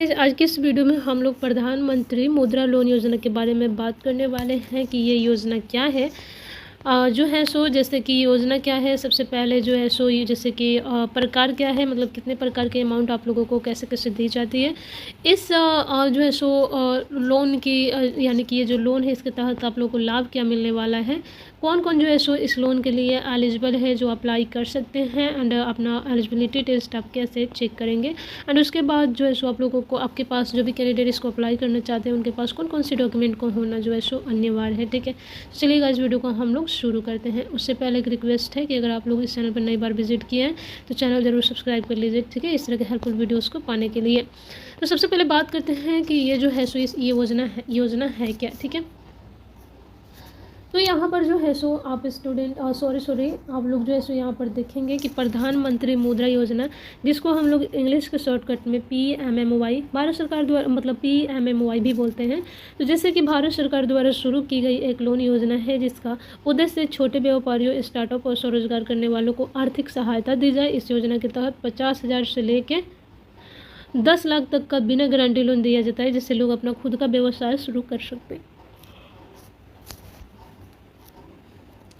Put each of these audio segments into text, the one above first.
आज की इस वीडियो में हम लोग प्रधानमंत्री मुद्रा लोन योजना के बारे में बात करने वाले हैं कि ये योजना क्या है। जो है सो जैसे कि योजना क्या है, सबसे पहले जो है सो ये जैसे कि प्रकार क्या है, मतलब कितने प्रकार के अमाउंट आप लोगों को कैसे कैसे दी जाती है। इस जो है सो लोन की यानी कि ये जो लोन है इसके तहत आप लोगों को लाभ क्या मिलने वाला है, कौन कौन जो है सो इस लोन के लिए एलिजिबल है जो अप्लाई कर सकते हैं, एंड अपना एलिजिबिलिटी टेस्ट आप कैसे चेक करेंगे, एंड उसके बाद जो है सो आप लोगों को आपके पास जो भी कैंडिडेट इसको अप्लाई करना चाहते हैं उनके पास कौन कौन सी डॉक्यूमेंट को होना जो है सो अनिवार्य है। ठीक है, चलिएगा इस वीडियो को हम लोग शुरू करते हैं। उससे पहले एक रिक्वेस्ट है कि अगर आप लोग इस चैनल पर नई बार विजिट किए हैं तो चैनल जरूर सब्सक्राइब कर लीजिए, ठीक है, इस तरह के हेल्पफुल वीडियोस को पाने के लिए। तो सबसे पहले बात करते हैं कि ये जो है सो ये योजना है क्या। ठीक है, तो यहाँ पर जो है सो आप स्टूडेंट आप लोग जो है सो यहाँ पर देखेंगे कि प्रधानमंत्री मुद्रा योजना, जिसको हम लोग इंग्लिश के शॉर्टकट में PMMY भारत सरकार द्वारा, मतलब PMMY भी बोलते हैं। तो जैसे कि भारत सरकार द्वारा शुरू की गई एक लोन योजना है जिसका उद्देश्य छोटे व्यापारियों, स्टार्टअप और स्वरोजगार करने वालों को आर्थिक सहायता दी जाए। इस योजना के तहत 50,000 से लेके 10 लाख तक का बिना गारंटी लोन दिया जाता है, जिससे लोग अपना खुद का व्यवसाय शुरू कर सकते हैं।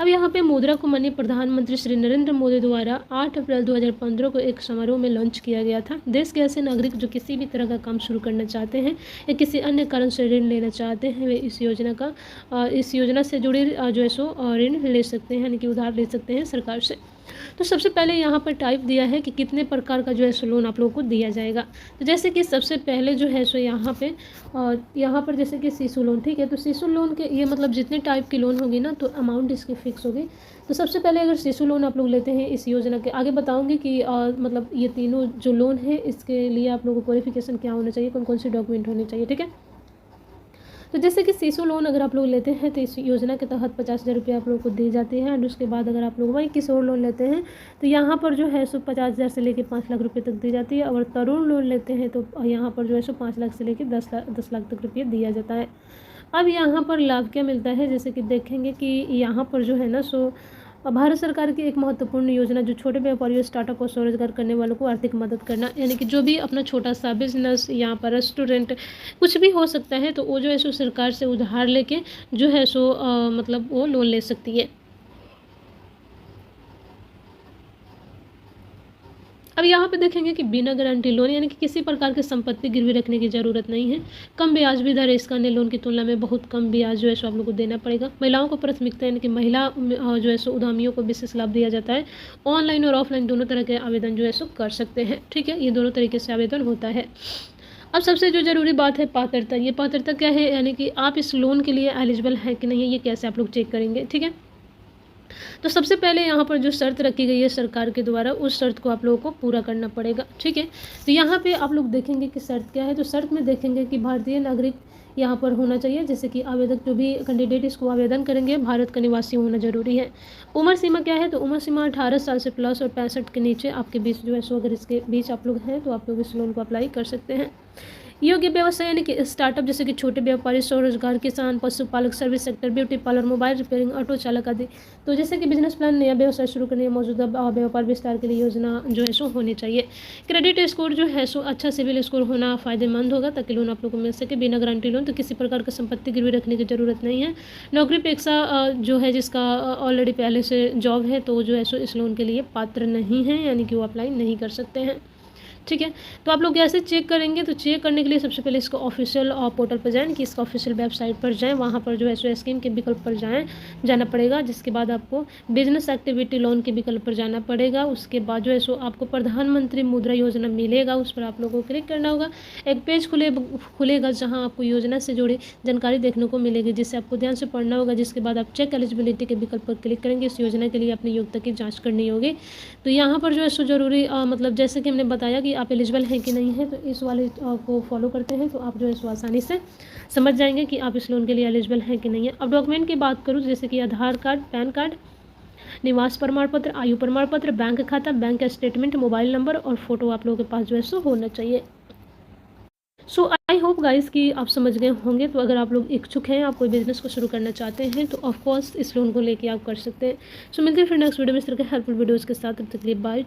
अब यहाँ पे मुद्रा को माननीय प्रधानमंत्री श्री नरेंद्र मोदी द्वारा 8 अप्रैल 2015 को एक समारोह में लॉन्च किया गया था। देश के ऐसे नागरिक जो किसी भी तरह का काम शुरू करना चाहते हैं या किसी अन्य कारण से ऋण लेना चाहते हैं, वे इस योजना से जुड़े जो है सो ऋण ले सकते हैं, यानी कि उधार ले सकते हैं सरकार से। तो सबसे पहले यहाँ पर टाइप दिया है कि कितने प्रकार का जो है सो लोन आप लोगों को दिया जाएगा। तो जैसे कि सबसे पहले जो है सो यहाँ पर जैसे कि शिशु लोन, ठीक है, तो शिशु लोन के ये मतलब जितने टाइप की लोन होगी ना तो अमाउंट इसकी फिक्स होगी। तो सबसे पहले अगर शिशु लोन आप लोग लेते हैं इस योजना के, आगे बताऊंगी कि मतलब ये तीनों जो लोन है इसके लिए आप लोगों को क्वालिफिकेशन क्या होना चाहिए, कौन कौन से डॉक्यूमेंट होने चाहिए। ठीक है, तो जैसे कि शिशु लोन अगर आप लोग लेते हैं तो इस योजना के तहत 50,000 रुपये आप लोगों को दी जाती है। एंड उसके बाद अगर आप लोग वही किशोर लोन लेते हैं तो यहाँ पर जो है सो 50,000 से लेकर 5 लाख रुपये तक दी जाती है। और तरुण लोन लेते हैं तो यहाँ पर जो है सो 5 लाख से लेकर 10 लाख तक रुपये दिया जाता है। अब यहाँ पर लाभ क्या मिलता है, जैसे कि देखेंगे कि यहाँ पर जो है ना सो भारत सरकार की एक महत्वपूर्ण योजना जो छोटे व्यापारियों, स्टार्टअप और स्वरोजगार करने वालों को आर्थिक मदद करना, यानी कि जो भी अपना छोटा सा बिजनेस, यहाँ पर रेस्टोरेंट कुछ भी हो सकता है, तो वो जो है सो सरकार से उधार लेके जो है सो मतलब वो लोन ले सकती है। अब यहाँ पे देखेंगे कि बिना गारंटी लोन, यानी कि किसी प्रकार की संपत्ति गिरवी रखने की ज़रूरत नहीं है। कम ब्याज भी दर है इसका, अन्य लोन की तुलना में बहुत कम ब्याज जो है सो आप लोग को देना पड़ेगा। महिलाओं को प्राथमिकता, यानी कि महिला जो है सो उद्यमियों को विशेष लाभ दिया जाता है। ऑनलाइन और ऑफलाइन दोनों तरह के आवेदन जो है सो कर सकते हैं। ठीक है, ये दोनों तरीके से आवेदन होता है। अब सबसे जो जरूरी बात है पात्रता, ये पात्रता क्या है, यानी कि आप इस लोन के लिए एलिजिबल हैं कि नहीं है, ये कैसे आप लोग चेक करेंगे। ठीक है, तो सबसे पहले यहाँ पर जो शर्त रखी गई है सरकार के द्वारा, उस शर्त को आप लोगों को पूरा करना पड़ेगा। ठीक है, तो यहाँ पे आप लोग देखेंगे कि शर्त क्या है। तो शर्त में देखेंगे कि भारतीय नागरिक यहाँ पर होना चाहिए, जैसे कि आवेदक जो भी कैंडिडेट इसको आवेदन करेंगे भारत का निवासी होना जरूरी है। उम्र सीमा क्या है, तो उम्र सीमा 18 साल से प्लस और 65 के नीचे आपके बीच जो है सो अगर इसके बीच आप लोग हैं तो आप लोग इस लोन को अप्लाई कर सकते हैं। योग्य व्यवसाय, यानी कि स्टार्टअप, जैसे कि छोटे व्यापारी, स्वरोजगार, किसान, पशुपालक, service sector, beauty parlour, mobile repairing, auto चालक आदि। तो जैसे कि बिजनेस प्लान, नया व्यवसाय शुरू करने या मौजूदा व्यापार विस्तार के लिए योजना जो है सो होनी चाहिए। क्रेडिट स्कोर जो है सो अच्छा सिविल स्कोर होना फायदेमंद होगा ताकि लोन आप लोग को मिल सके। बिना गारंटी लोन, तो किसी प्रकार की संपत्ति गिरवी रखने की जरूरत नहीं है। नौकरी पेशा जो है जिसका ऑलरेडी पहले से जॉब है तो जो है सो इस लोन के लिए पात्र नहीं है, यानी कि वो अप्लाई नहीं कर सकते हैं। ठीक है, तो आप लोग कैसे चेक करेंगे, तो चेक करने के लिए सबसे पहले इसका ऑफिशियल पोर्टल पर जाएं, कि इसका ऑफिशियल वेबसाइट पर जाएं, वहाँ पर जो है सो स्कीम के विकल्प पर जाना पड़ेगा। जिसके बाद आपको बिजनेस एक्टिविटी लोन के विकल्प पर जाना पड़ेगा। उसके बाद जो है सो आपको प्रधानमंत्री मुद्रा योजना मिलेगा, उस पर आप लोगों को क्लिक करना होगा। एक पेज खुलेगा जहाँ आपको योजना से जुड़ी जानकारी देखने को मिलेगी, जिससे आपको ध्यान से पढ़ना होगा। जिसके बाद आप चेक एलिजिबिलिटी के विकल्प पर क्लिक करेंगे। इस योजना के लिए अपनी योग्यता की जाँच करनी होगी। तो यहाँ पर जो है सो जरूरी मतलब जैसे कि हमने बताया कि आप एलिजिबल हैं कि नहीं है, तो इस वाले को फॉलो करते हैं तो आप जो है सो आसानी से समझ जाएंगे कि आप इस लोन के लिए एलिजिबल हैं कि नहीं है। अब डॉक्यूमेंट की बात करूँ, जैसे कि आधार कार्ड, पैन कार्ड, निवास प्रमाण पत्र, आयु प्रमाण पत्र, बैंक खाता, बैंक स्टेटमेंट, मोबाइल नंबर और फोटो आप लोगों के पास जो है सो होना चाहिए। सो आई होप गाइस कि आप समझ गए होंगे। तो अगर आप लोग इच्छुक हैं, आप कोई बिजनेस को शुरू करना चाहते हैं, तो ऑफकोर्स इस लोन को लेके आप कर सकते हैं। सो मिलते हैं फिर नेक्स्ट वीडियो में इस तरह के हेल्पफुल वीडियोज़ के साथ। तब तक के लिए बाय।